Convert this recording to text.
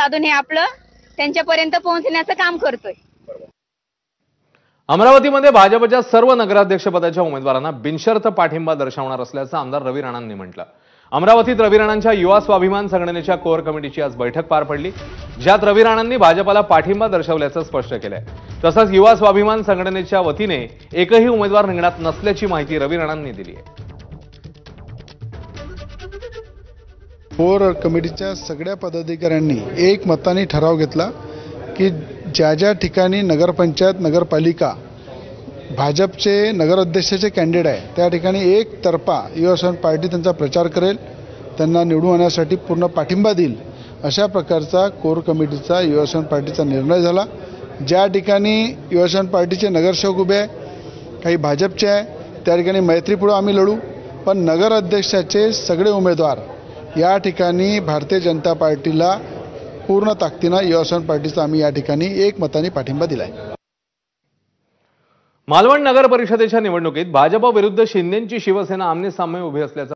साधून हे आपलं त्यांच्यापर्यंत पोहोचण्याचं काम करतोय। अमरावतीमध्ये भाजपच्या सर्व नगराध्यक्षपदाच्या उमेदवारांना बिनशर्त पाठिंबा दर्शवणार असल्याचं आमदार रवी राणांनी म्हटलं। अमरावतीत रवी राणांच्या युवा स्वाभिमान संघटनेच्या कोर कमिटीची आज बैठक पार पडली, ज्यात रवी राणांनी भाजपला पाठिंबा दर्शवल्याचं स्पष्ट केलंय। तसंच युवा स्वाभिमान संघटनेच्या वतीने एकही उमेदवार रिंगणात नसल्याची माहिती रवी राणांनी दिली आहे। कोर कमिटीच्या सगळ्या पदाधिकाऱ्यांनी एक मताने ठराव घेतला की ज्या ज्या ठिकाणी नगरपंचायत नगरपालिका भाजपचे नगराध्यक्षाचे कॅन्डिडेट आहे त्या ठिकाणी एकतर्फा युवा पार्टी त्यांचा प्रचार करेल, त्यांना निवडून आणण्यासाठी पूर्ण पाठिंबा देईल, अशा प्रकारचा कोर कमिटीचा युवा पार्टीचा निर्णय झाला। ज्या ठिकाणी युवा पार्टीचे नगरसेवक उभे आहे, काही भाजपचे आहे, त्या ठिकाणी मैत्रीपुढे आम्ही लढू, पण नगराध्यक्षाचे सगळे उमेदवार या ठिकाणी भारतीय जनता पार्टीला पूर्ण ताकदीने युवा पार्टीचा आम्ही या ठिकाणी एकमताने पाठिंबा दिलाय। मालवण नगर परिषदेच्या निवडणुकीत भाजप विरुद्ध शिंदेची शिवसेना आमने सामने उभी असल्याचं